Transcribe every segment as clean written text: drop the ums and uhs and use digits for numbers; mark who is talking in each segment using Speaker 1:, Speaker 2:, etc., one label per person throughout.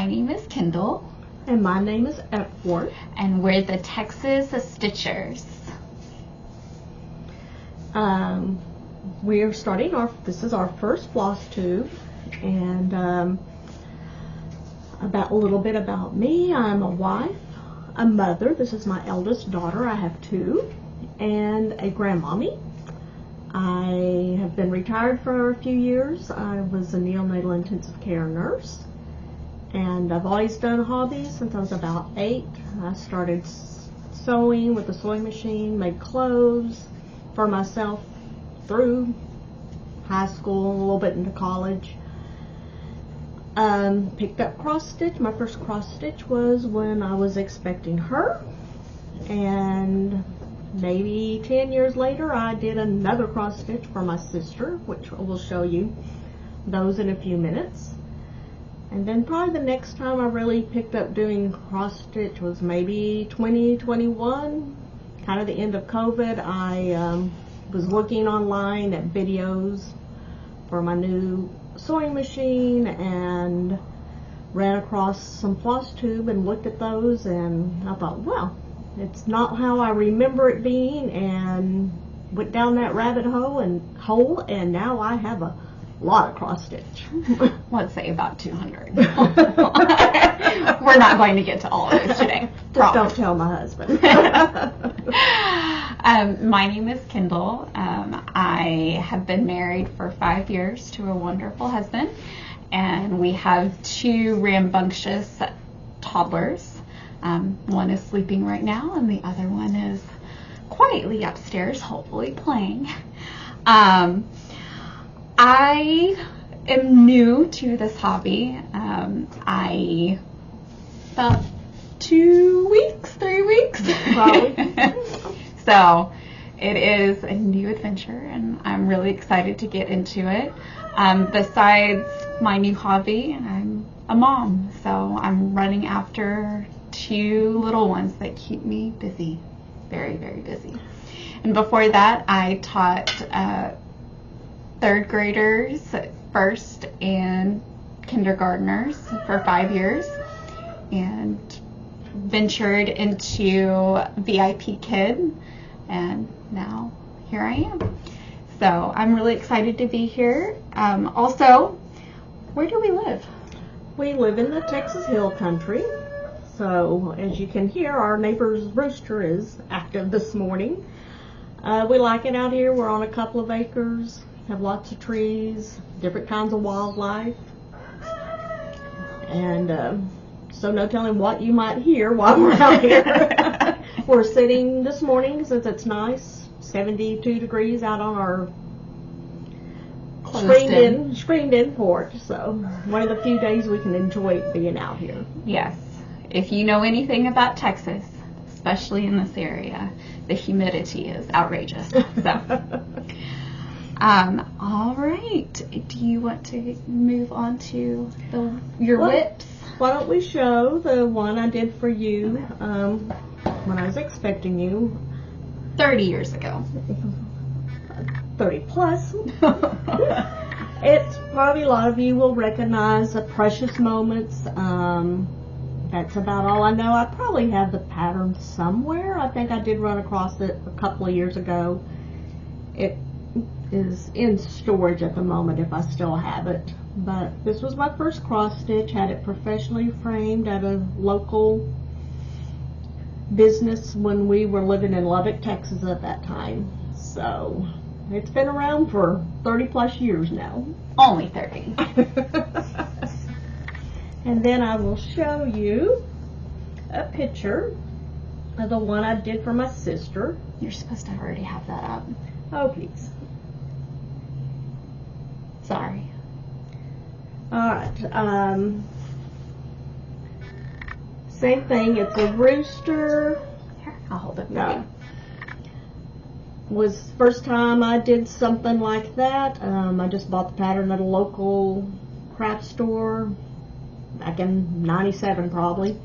Speaker 1: My name is Kendall.
Speaker 2: And my name is Epworth.
Speaker 1: And we're the Texas Stitchers.
Speaker 2: We're starting this is our first Flosstube, and a little bit about me. I'm a wife, a mother. This is my eldest daughter. I have two, and a grandmommy. I have been retired for a few years. I was a neonatal intensive care nurse, and I've always done hobbies since I was about 8. I started sewing with a sewing machine, made clothes for myself through high school, a little bit into college. Picked up cross stitch. My first cross stitch was when I was expecting her, and maybe 10 years later I did another cross stitch for my sister, which we'll show you those in a few minutes. And then probably the next time I really picked up doing cross stitch was maybe 2021, kind of the end of COVID. I was looking online at videos for my new sewing machine and ran across some Flosstube and looked at those, and I thought, well, it's not how I remember it being, and went down that rabbit hole, and now I have a lot of cross stitch.
Speaker 1: Let's say about 200. We're not going to get to all of those today.
Speaker 2: Just don't tell my husband.
Speaker 1: My name is Kendall. I have been married for 5 years to a wonderful husband, and we have 2 rambunctious toddlers. One is sleeping right now, and the other one is quietly upstairs, hopefully playing. I am new to this hobby. I about 2 weeks, 3 weeks.
Speaker 2: Probably.
Speaker 1: So it is a new adventure, and I'm really excited to get into it. Besides my new hobby, I'm a mom, so I'm running after 2 little ones that keep me busy, very, very busy. And before that, I taught 3rd graders, 1st and kindergartners for 5 years, and ventured into VIP Kid, and now here I am. So I'm really excited to be here. Also, where do we live?
Speaker 2: We live in the Texas Hill Country. So as you can hear, our neighbor's rooster is active this morning. We like it out here. We're on a couple of acres, have lots of trees, different kinds of wildlife, and so no telling what you might hear while we're out here. We're sitting this morning, since it's nice, 72 degrees out on our screened in porch. So one of the few days we can enjoy being out here.
Speaker 1: Yes. If you know anything about Texas, especially in this area, the humidity is outrageous. So, all right. Do you want to move on to your whips?
Speaker 2: Why don't we show the one I did for you when I was expecting you
Speaker 1: 30 years ago.
Speaker 2: 30 plus. It's probably a lot of you will recognize the precious moments. That's about all I know. I probably have the pattern somewhere. I think I did run across it a couple of years ago. It is in storage at the moment if I still have it. But this was my first cross stitch. Had it professionally framed at a local business when we were living in Lubbock, Texas at that time. So it's been around for 30 plus years now.
Speaker 1: Only 30.
Speaker 2: And then I will show you a picture of the one I did for my sister.
Speaker 1: You're supposed to already have that up.
Speaker 2: Oh, please.
Speaker 1: Sorry.
Speaker 2: Alright. Same thing. It's a rooster.
Speaker 1: Here, I'll hold it for
Speaker 2: No.
Speaker 1: you.
Speaker 2: Was first time I did something like that. I just bought the pattern at a local craft store back in 97 probably.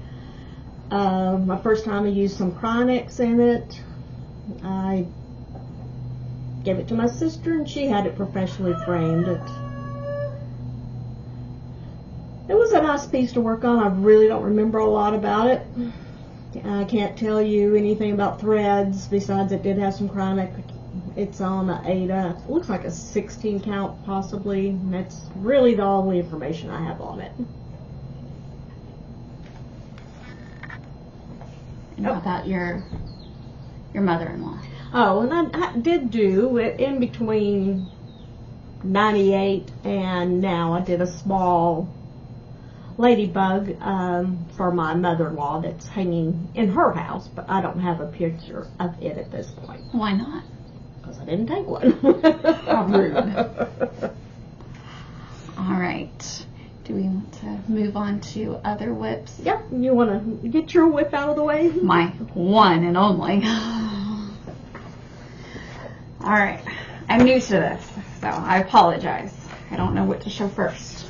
Speaker 2: My first time I used some Krynex in it. I gave it to my sister and she had it professionally framed. It was a nice nice piece to work on. I really don't remember a lot about it. I can't tell you anything about threads besides it did have some chronic. It's on a Ada. It looks like a 16 count possibly. And that's really the only information I have on it.
Speaker 1: And how about your mother-in-law?
Speaker 2: Oh, and I did do it in between 98 and now. I did a small ladybug for my mother-in-law that's hanging in her house, but I don't have a picture of it at this point.
Speaker 1: Why not?
Speaker 2: Because I didn't take one.
Speaker 1: How rude. All right. Do we want to move on to other whips?
Speaker 2: Yep. You want to get your whip out of the way?
Speaker 1: My one and only. All right. I'm new to this, so I apologize. I don't know what to show first.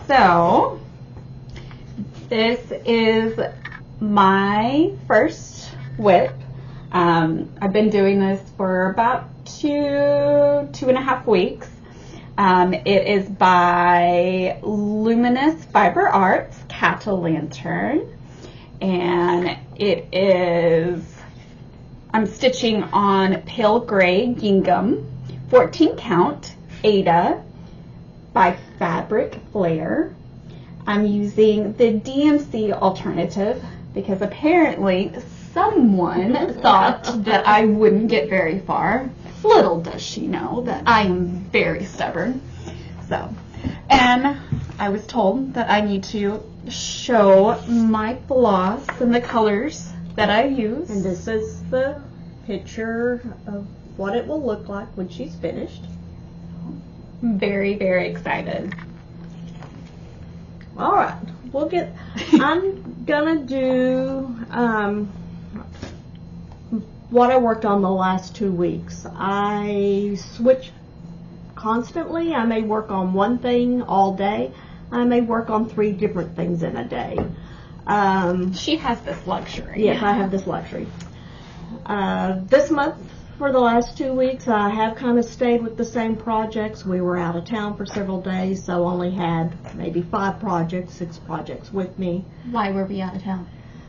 Speaker 1: So, this is my first whip. I've been doing this for about two and a half weeks. It is by Luminous Fiber Arts Cat-O-Lantern, and it is, I'm stitching on pale gray gingham, 14 count, Ada, by Fabric Flare. I'm using the DMC alternative because apparently someone thought that I wouldn't get very far. Little does she know that I am very stubborn. So, and I was told that I need to show my floss and the colors that I use.
Speaker 2: And this is the picture of what it will look like when she's finished.
Speaker 1: I'm very, very excited.
Speaker 2: All right, I'm gonna do what I worked on the last 2 weeks. I switch constantly. I may work on one thing all day. I may work on 3 different things in a day.
Speaker 1: She has this luxury.
Speaker 2: Yes, I have this luxury. This month, for the last 2 weeks, I have kind of stayed with the same projects. We were out of town for several days, so only had maybe 5 projects, 6 projects with me.
Speaker 1: Why were we out of town?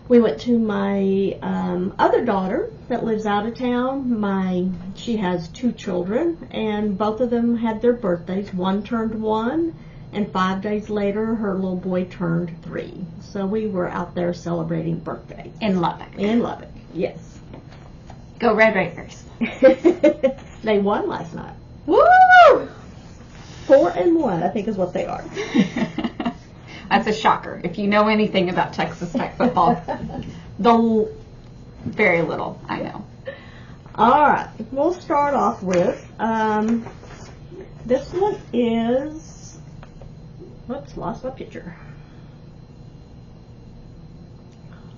Speaker 2: We went to my other daughter that lives out of town. She has 2 children, and both of them had their birthdays. One turned 1, and 5 days later, her little boy turned 3. So we were out there celebrating birthdays.
Speaker 1: In Lubbock.
Speaker 2: In Lubbock, yes.
Speaker 1: Go Red Raiders.
Speaker 2: They won last night.
Speaker 1: Woo!
Speaker 2: 4-1, I think is what they are.
Speaker 1: That's a shocker. If you know anything about Texas Tech football, very little, I know.
Speaker 2: All right, we'll start off with, this one is, whoops, lost my picture.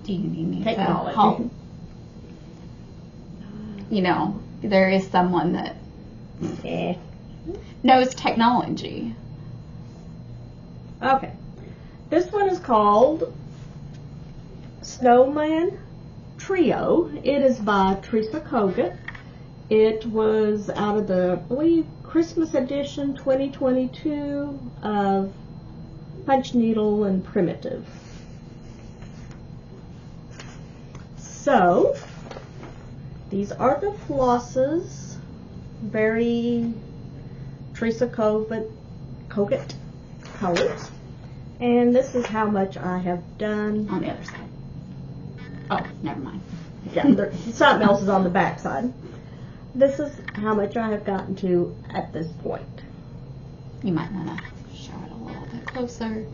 Speaker 1: Do you need me
Speaker 2: Technology.
Speaker 1: to help? You know, there is someone that knows technology.
Speaker 2: Okay. This one is called Snowman Trio. It is by Teresa Kogut. It was out of the, I believe, Christmas edition 2022 of Punch Needle and Primitive. So, these are the flosses. Very Teresa Kogut colors. And this is how much I have done.
Speaker 1: On the other side. Oh, never mind.
Speaker 2: Yeah, something else is on the back side. This is how much I have gotten to at this point.
Speaker 1: You might want to show it a little bit closer.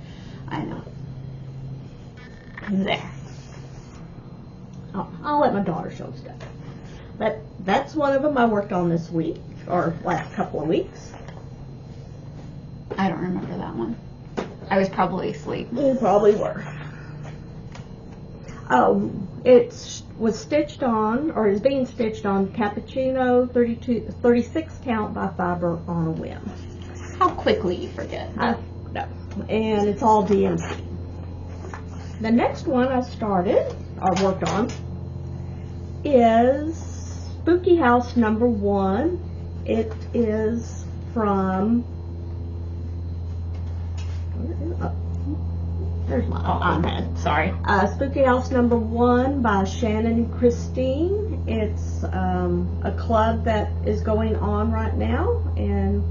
Speaker 1: I know. There.
Speaker 2: Oh, I'll let my daughter show stuff. That's one of them I worked on this week, or last couple of weeks.
Speaker 1: I don't remember that one. I was probably asleep.
Speaker 2: You probably were. It was stitched on, or is being stitched on Cappuccino 36 count by Fiber on a Whim.
Speaker 1: How quickly you forget.
Speaker 2: No. And it's all DMC. The next one I started, or worked on, is Spooky House number 1. It is from There's my iPad.
Speaker 1: Sorry.
Speaker 2: Spooky House number 1 by Shannon and Christine. It's a club that is going on right now, and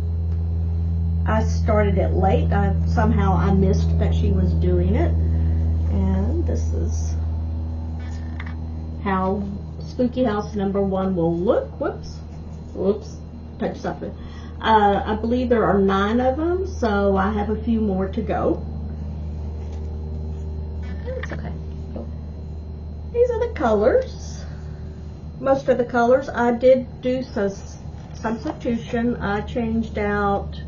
Speaker 2: I started it late. Somehow I missed that she was doing it, and this is how Spooky House number 1 will look. Whoops, touched something. I believe there are 9 of them, so I have a few more to go.
Speaker 1: It's okay.
Speaker 2: These are the colors. Most of the colors. I did do some substitution. I changed out,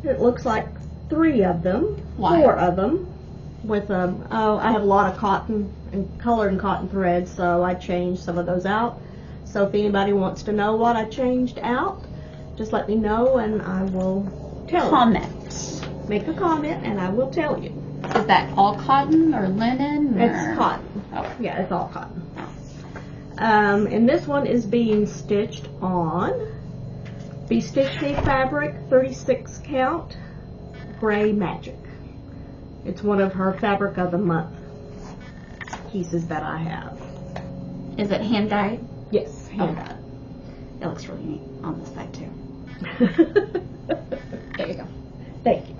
Speaker 2: it looks like 3 of them.
Speaker 1: Why?
Speaker 2: 4 of them. With I have a lot of cotton and colored and cotton threads, so I changed some of those out. So if anybody wants to know what I changed out, just let me know and I will tell
Speaker 1: Comment.
Speaker 2: you. Make a comment and I will tell you.
Speaker 1: Is that all cotton or linen? Or?
Speaker 2: It's cotton.
Speaker 1: Oh.
Speaker 2: Yeah, it's all cotton. And this one is being stitched on Be Stitch Me Fabric 36 count Gray Magic. It's one of her Fabric of the Month pieces that I have.
Speaker 1: Is it hand dyed?
Speaker 2: Yes, hand dyed.
Speaker 1: It looks really neat on this side too. There you go.
Speaker 2: Thank you.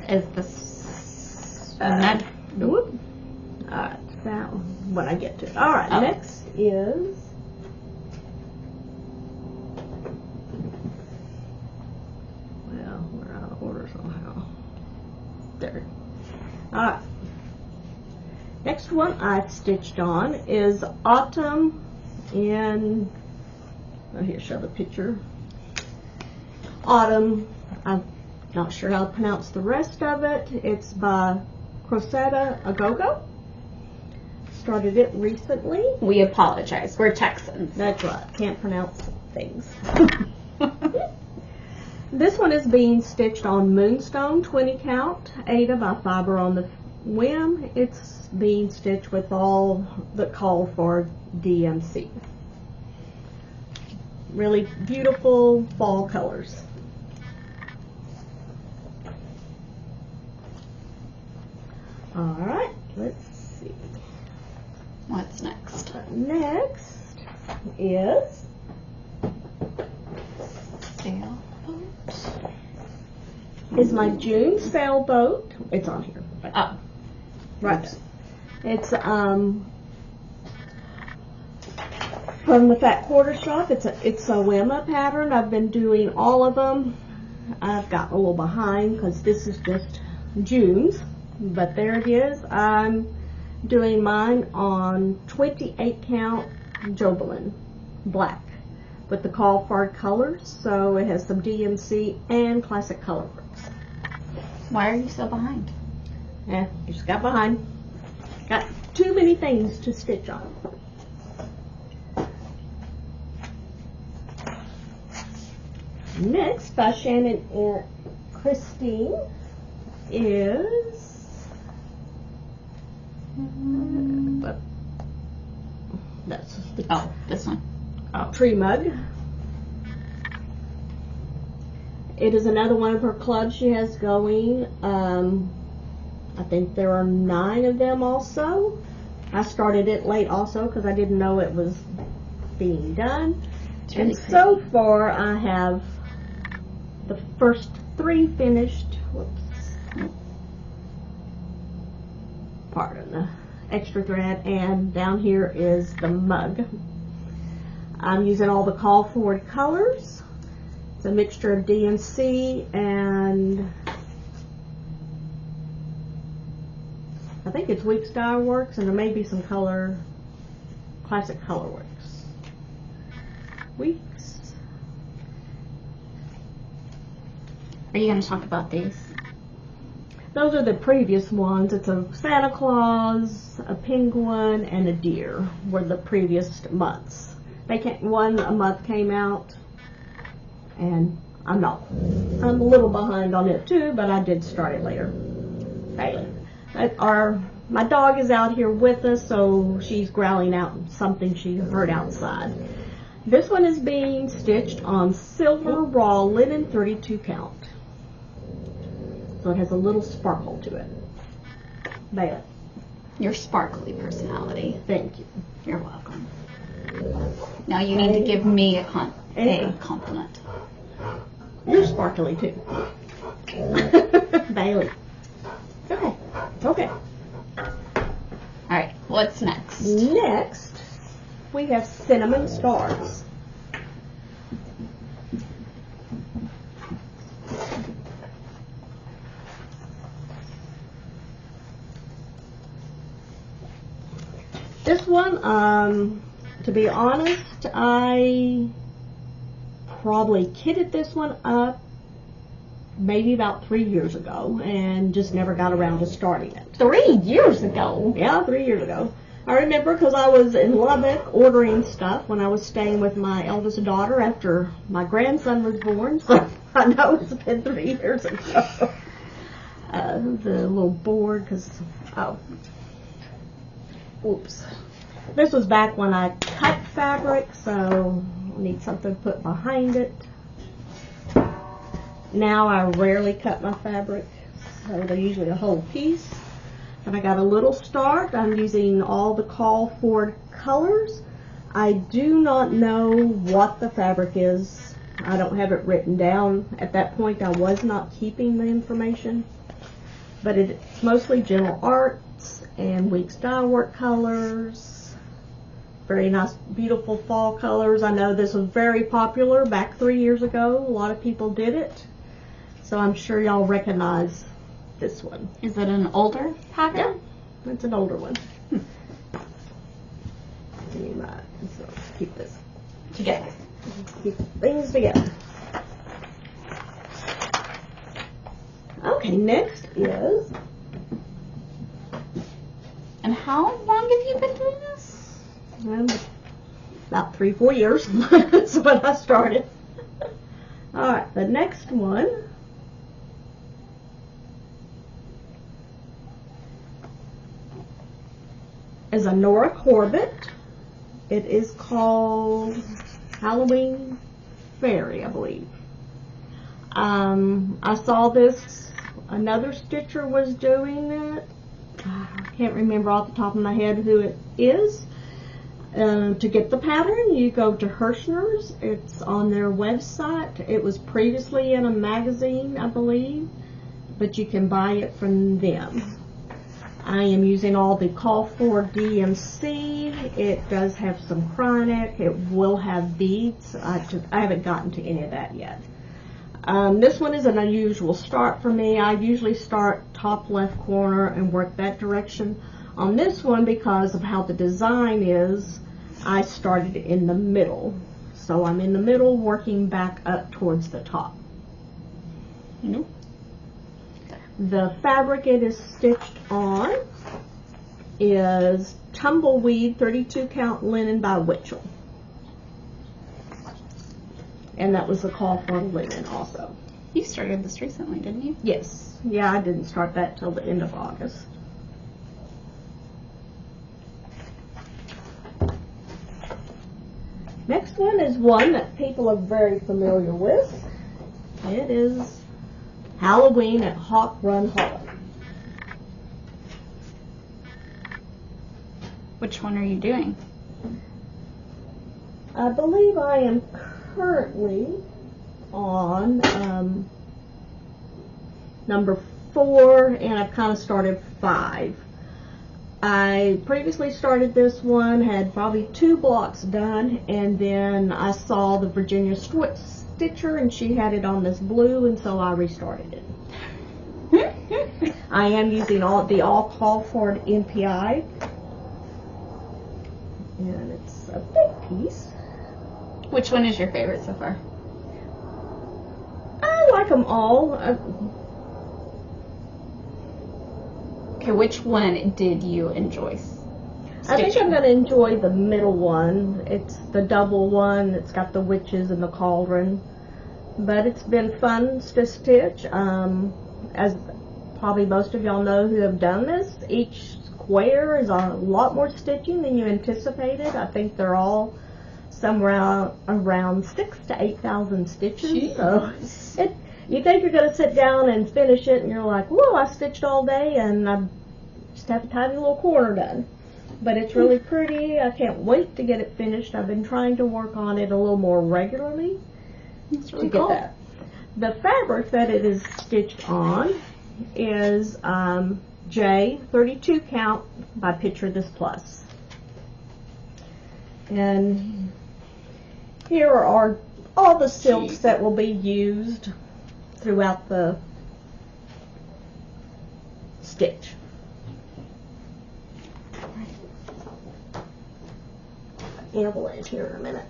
Speaker 1: Is this
Speaker 2: Nope. Alright, that one when I get to it. Alright,
Speaker 1: Oh.
Speaker 2: next is we're out of order somehow. There. Alright. Next one I've stitched on is Autumn in, here, show the picture. Autumn, I'm not sure how to pronounce the rest of it. It's by Crocetta Agogo. Started it recently.
Speaker 1: We apologize. We're Texans.
Speaker 2: That's right. Can't pronounce things. This one is being stitched on Moonstone 20 count Ada by Fiber on the Whim. It's being stitched with all the call for DMC. Really beautiful fall colors. Alright, let's see.
Speaker 1: What's next?
Speaker 2: Next is
Speaker 1: Sailboat.
Speaker 2: my June sailboat. It's on here.
Speaker 1: Oh.
Speaker 2: Right. It's from the Fat Quarter Shop. It's a Wimma pattern. I've been doing all of them. I've got a little behind because this is just June's, but there it is. I'm doing mine on 28 count Jobelin black with the call for colors, so it has some DMC and classic color works.
Speaker 1: Why are you so behind?
Speaker 2: Yeah, just got behind. Got too many things to stitch on. Next, by Shannon and Christine, is that's the
Speaker 1: This one.
Speaker 2: tree mug. It is another one of her clubs she has going. I think there are 9 of them also. I started it late also because I didn't know it was being done.
Speaker 1: Really
Speaker 2: And so far I have the first 3 finished. Whoops. Pardon the extra thread. And down here is the mug. I'm using all the call forward colors. It's a mixture of DMC and I think it's Weeks Dye Works, and there may be some color, classic color works. Weeks.
Speaker 1: Are you going to talk about these?
Speaker 2: Those are the previous ones. It's a Santa Claus, a penguin, and a deer were the previous months. One a month came out, and I'm a little behind on it too, but I did start it later. Right. My dog is out here with us, so she's growling out something she heard outside. This one is being stitched on silver raw linen 32 count. So it has a little sparkle to it. Bailey.
Speaker 1: Your sparkly personality.
Speaker 2: Thank you.
Speaker 1: You're welcome. Now you need to give me a compliment.
Speaker 2: You're sparkly too. Bailey. Okay. Okay.
Speaker 1: Alright, what's next?
Speaker 2: Next, we have cinnamon stars. This one, to be honest, I probably kitted this one up maybe about 3 years ago and just never got around to starting it.
Speaker 1: 3 years ago?
Speaker 2: Yeah, 3 years ago. I remember because I was in Lubbock ordering stuff when I was staying with my eldest daughter after my grandson was born, so I know it's been 3 years ago. The little board, because, oops. This was back when I cut fabric, so I need something to put behind it. Now I rarely cut my fabric, so they're usually a whole piece. And I got a little start. I'm using all the call for colors. I do not know what the fabric is. I don't have it written down. At that point I was not keeping the information. But it's mostly Gentle Arts and Weeks Dye Work colors. Very nice, beautiful fall colors. I know this was very popular back 3 years ago. A lot of people did it. So I'm sure y'all recognize this one.
Speaker 1: Is it an older pattern?
Speaker 2: Yeah, it's an older one. So keep this
Speaker 1: Together.
Speaker 2: Keep things together. Okay, next is.
Speaker 1: And how long have you been doing this?
Speaker 2: About 3-4 years. That's when I started. Alright, the next one is a Nora Corbett. It is called Halloween Fairy, I believe. I saw this, another stitcher was doing it. I can't remember off the top of my head who it is. To get the pattern, you go to Hirschner's. It's on their website. It was previously in a magazine, I believe, but you can buy it from them. I am using all the call for DMC. It does have some cryonic. It will have beads. I haven't gotten to any of that yet. This one is an unusual start for me. I usually start top left corner and work that direction. On this one, because of how the design is, I started in the middle. So I'm in the middle working back up towards the top.
Speaker 1: Nope.
Speaker 2: The fabric it is stitched on is Tumbleweed 32 count linen by Witchell. And that was the call for linen also.
Speaker 1: You started this recently, didn't you?
Speaker 2: Yes. Yeah, I didn't start that till the end of August. Next one is one that people are very familiar with. It is Halloween at Hawk Run Hollow.
Speaker 1: Which one are you doing?
Speaker 2: I believe I am currently on number 4, and I've kind of started 5. I previously started this one, had probably 2 blocks done, and then I saw the Virginia Stitcher and she had it on this blue, and so I restarted it. I am using the all call for NPI, and it's a big piece.
Speaker 1: Which one is your favorite so far?
Speaker 2: I like them all.
Speaker 1: Okay, which one did you enjoy stitching?
Speaker 2: I think I'm going to enjoy the middle one. It's the double one. It's got the witches and the cauldron. But it's been fun to stitch. As probably most of y'all know who have done this, each square is a lot more stitching than you anticipated. I think they're all somewhere around 6,000 to 8,000 stitches.
Speaker 1: Jeez.
Speaker 2: So You think you're going to sit down and finish it, and you're like, whoa, I stitched all day, and I just have a tiny little corner done. But it's really pretty. I can't wait to get it finished. I've been trying to work on it a little more regularly
Speaker 1: Really
Speaker 2: to get
Speaker 1: cool.
Speaker 2: that. The fabric that it is stitched on is J 32 count by Picture This Plus. And here are all the silks that will be used throughout the stitch. Avalanche here in a minute.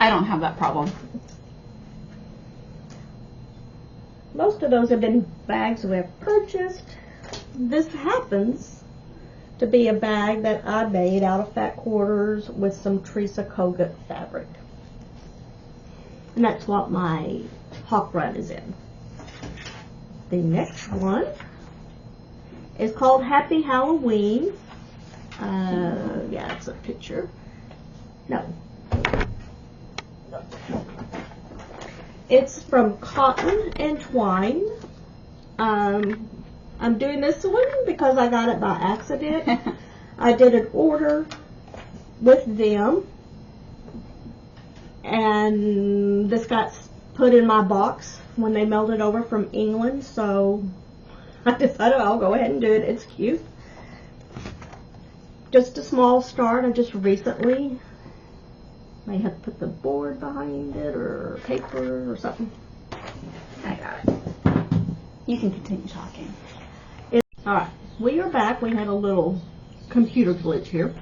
Speaker 1: I don't have that problem.
Speaker 2: Most of those have been bags we have purchased. This happens to be a bag that I made out of fat quarters with some Teresa Kogut fabric. And that's what my hawk run is in. The next one is called Happy Halloween. Yeah, it's a picture. No. It's from Cotton and Twine. I'm doing this one because I got it by accident. I did an order with them, and this got put in my box when they mailed it over from England, so I decided I'll go ahead and do it. It's cute. Just a small start. I just recently may have put the board behind it or paper or something. I got it.
Speaker 1: You can continue talking.
Speaker 2: Alright, we are back. We had a little computer glitch here.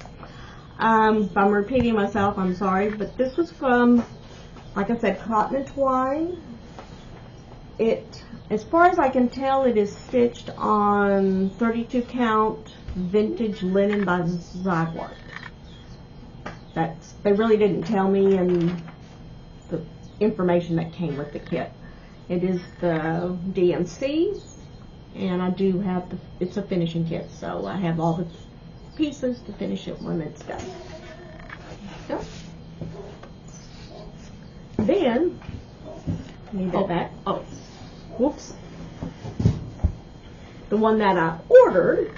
Speaker 2: If I'm repeating myself, I'm sorry, but this was from, like I said, Cotton and Twine. It, as far as I can tell, it is stitched on 32 count vintage linen by Zyquart. They really didn't tell me in the information that came with the kit. It is the DMC, and I do have it's a finishing kit, so I have all the pieces to finish it when it's done. So, then, need that back. Oh, whoops. The one that I ordered.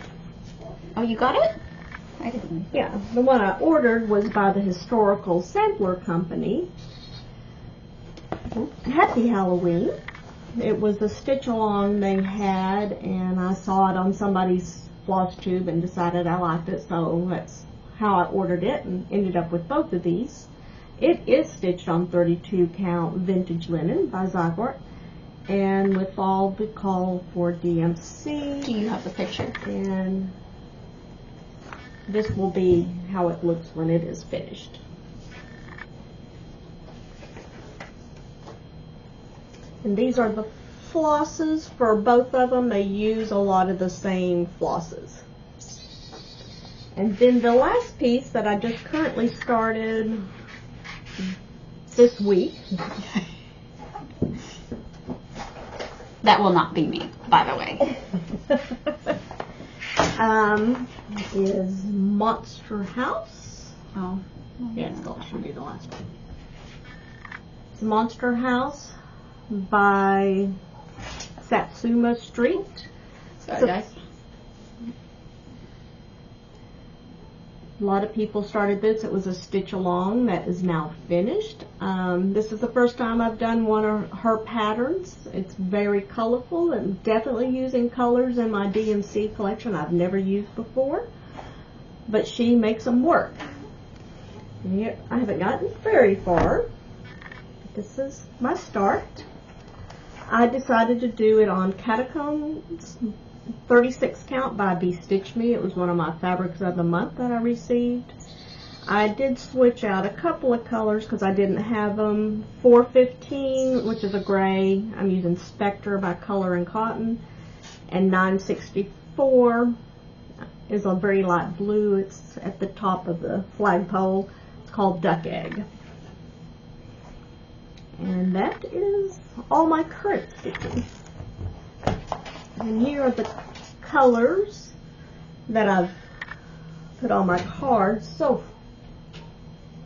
Speaker 1: Oh, you got it? I didn't.
Speaker 2: Yeah, the one I ordered was by the Historical Sampler Company. Happy Halloween. It was a stitch along they had, and I saw it on somebody's Flosstube and decided I liked it, so that's how I ordered it and ended up with both of these. It is stitched on 32 count vintage linen by Zyquart, and with all the call for DMC.
Speaker 1: Do you have the picture?
Speaker 2: And this will be how it looks when it is finished. And these are the flosses for both of them. They use a lot of the same flosses. And then the last piece that I just currently started this week.
Speaker 1: That will not be me, by the way.
Speaker 2: Is Monster House.
Speaker 1: Oh.
Speaker 2: Yes, that should be the last one. It's Monster House by Satsuma Street.
Speaker 1: Sorry, guys.
Speaker 2: A lot of people started this. It was a stitch along that is now finished. This is the first time I've done one of her patterns. It's very colorful and definitely using colors in my DMC collection I've never used before. But she makes them work. And here, I haven't gotten very far. This is my start. I decided to do it on Catacombs 36 count by Be Stitch Me. It was one of my fabrics of the month that I received. I did switch out a couple of colors because I didn't have them. 415, which is a gray. I'm using Spectre by Color and Cotton. And 964 is a very light blue. It's at the top of the flagpole. It's called Duck Egg. And that is all my current stitching. And here are the colors that I've put on my cards. So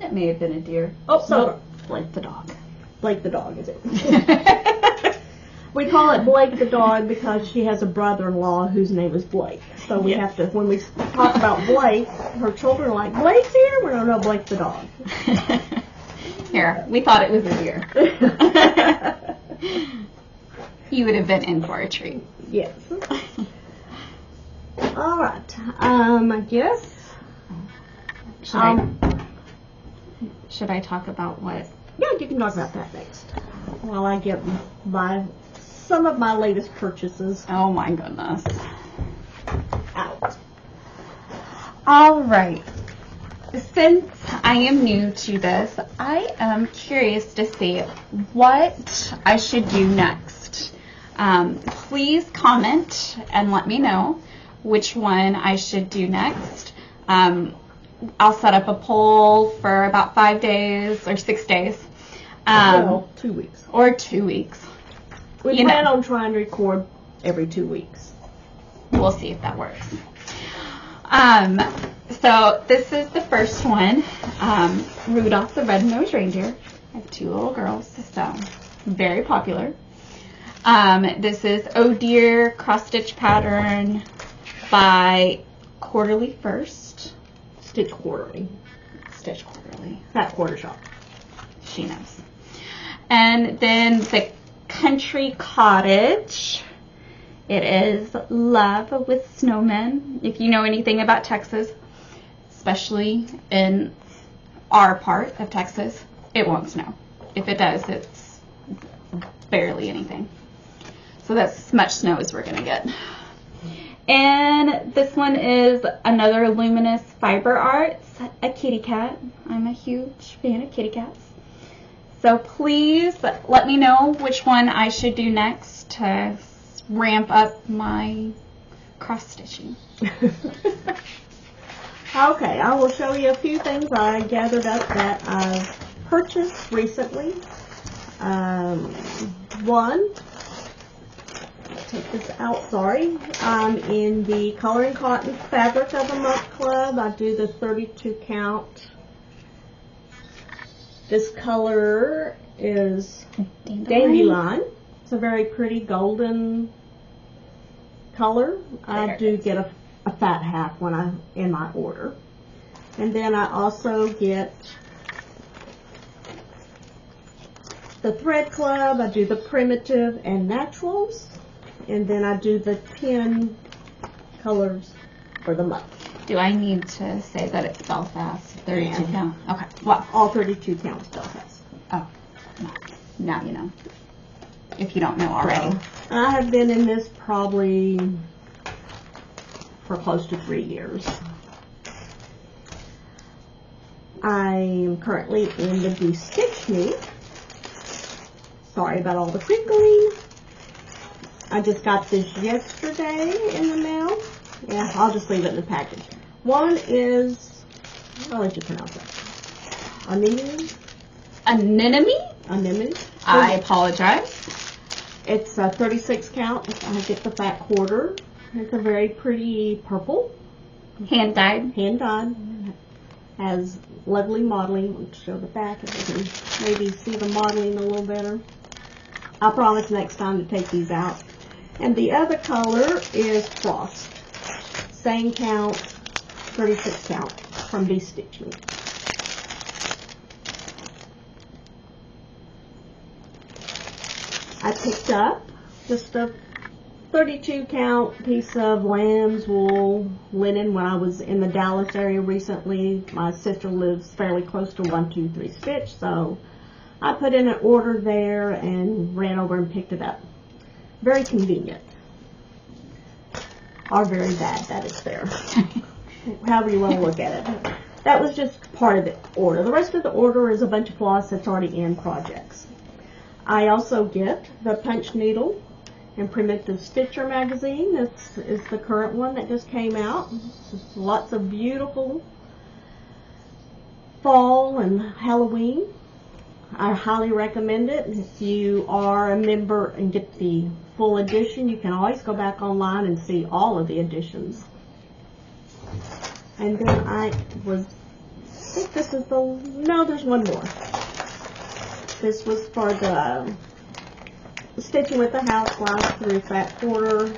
Speaker 1: That may have been a deer.
Speaker 2: Oh, no.
Speaker 1: Like the dog.
Speaker 2: Blake the dog, is it? We call it Blake the dog because she has a brother-in-law whose name is Blake. So we have to, when we talk about Blake, her children are like, Blake's here? We don't know Blake the dog.
Speaker 1: Here, we thought it was a deer. You would have been in for a treat.
Speaker 2: Yes. All right. I guess.
Speaker 1: Should I talk about what?
Speaker 2: Yeah, you can talk about that next. While I get some of my latest purchases
Speaker 1: Oh my goodness.
Speaker 2: out.
Speaker 1: All right. Since I am new to this, I am curious to see what I should do next. Please comment and let me know which one I should do next. I'll set up a poll for about 5 days or 6 days.
Speaker 2: 2 weeks.
Speaker 1: Or 2 weeks.
Speaker 2: We plan on trying to record every 2 weeks.
Speaker 1: We'll see if that works. So this is the first one, Rudolph the Red-Nosed Reindeer. I have 2 little girls, so very popular. This is Oh Dear cross-stitch pattern by Quarterly First.
Speaker 2: Stitch Quarterly.
Speaker 1: Stitch Quarterly.
Speaker 2: Not Quarter Shop.
Speaker 1: She knows. And then the Country Cottage. It is Love with Snowmen. If you know anything about Texas, especially in our part of Texas, it won't snow. If it does, it's barely anything. So that's as much snow as we're going to get. And this one is another Luminous Fiber Arts, a kitty cat. I'm a huge fan of kitty cats. So please let me know which one I should do next to ramp up my cross stitching.
Speaker 2: Okay, I will show you a few things I gathered up that I've purchased recently. One, take this out, sorry. In the Color and Cotton Fabric of the Month Club, I do the 32 count. This color is Dandelion. It's a very pretty golden color. I do get a fat half when I'm in my order. And then I also get the Thread Club. I do the Primitive and Naturals. And then I do the 10 colors for the month.
Speaker 1: Do I need to say that it's Belfast? 32 count? Okay. Well,
Speaker 2: all 32 counts Belfast.
Speaker 1: Oh, now you know. If you don't know already.
Speaker 2: So, I have been in this probably for close to 3 years. I'm currently in the Do Stitch Me. Sorry about all the crinkling. I just got this yesterday in the mail. Yeah, I'll just leave it in the package. One is, I'll let you pronounce it. Anemone? Anemone.
Speaker 1: I apologize.
Speaker 2: It's a 36 count. I get the fat quarter. It's a very pretty purple.
Speaker 1: Hand dyed.
Speaker 2: Hand dyed. Has lovely modeling. I'll show the back if you can maybe see the modeling a little better. I promise next time to take these out. And the other color is Frost. Same count, 36 count from Do Stitch Me. I picked up just a 32 count piece of lamb's wool linen when I was in the Dallas area recently. My sister lives fairly close to 123 Stitch, so I put in an order there and ran over and picked it up. Very convenient. Or very bad, that is fair. However you want to look at it. That was just part of the order. The rest of the order is a bunch of floss that's already in projects. I also get the Punch Needle and Primitive Stitcher magazine. This is the current one that just came out. Lots of beautiful fall and Halloween. I highly recommend it. If you are a member and get the full edition, you can always go back online and see all of the editions. And then I think this is the, no, there's one more. This was for the stitching with the house glass through fat quarter,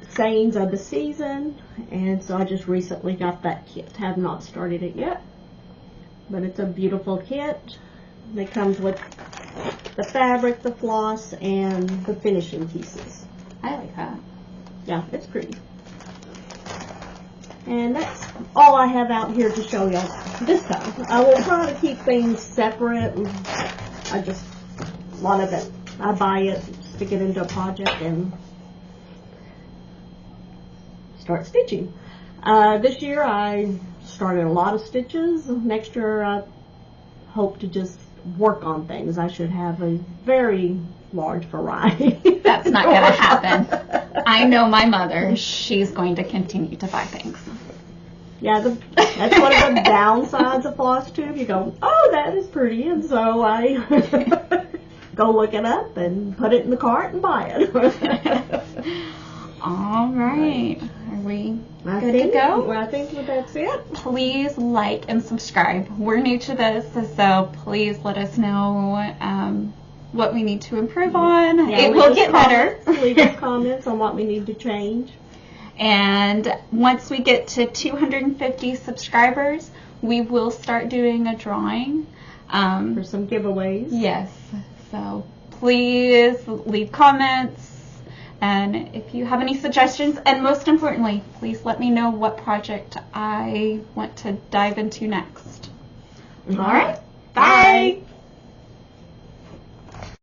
Speaker 2: sayings of the season, and so I just recently got that kit. Have not started it yet, but it's a beautiful kit. It comes with the fabric, the floss, and the finishing pieces.
Speaker 1: I like that.
Speaker 2: Yeah, it's pretty. And that's all I have out here to show you this time. I will try to keep things separate. A lot of it, I buy it, stick it into a project, and start stitching. This year I started a lot of stitches. Next year I hope to just work on things. I should have a very large variety.
Speaker 1: That's not going to happen. I know my mother. She's going to continue to buy things.
Speaker 2: Yeah, that's one of the downsides of Flosstube. You go, oh, that is pretty, and so I go look it up and put it in the cart and buy it.
Speaker 1: All right. Are we good to go?
Speaker 2: Well, I think that's it.
Speaker 1: Please like and subscribe. We're new to this, so please let us know what we need to improve on.
Speaker 2: Yeah,
Speaker 1: it will get better.
Speaker 2: Leave us comments on what we need to change.
Speaker 1: And once we get to 250 subscribers, we will start doing a drawing.
Speaker 2: For some giveaways.
Speaker 1: Yes. So please leave comments. And if you have any suggestions, and most importantly, please let me know what project I want to dive into next.
Speaker 2: All right.
Speaker 1: Bye.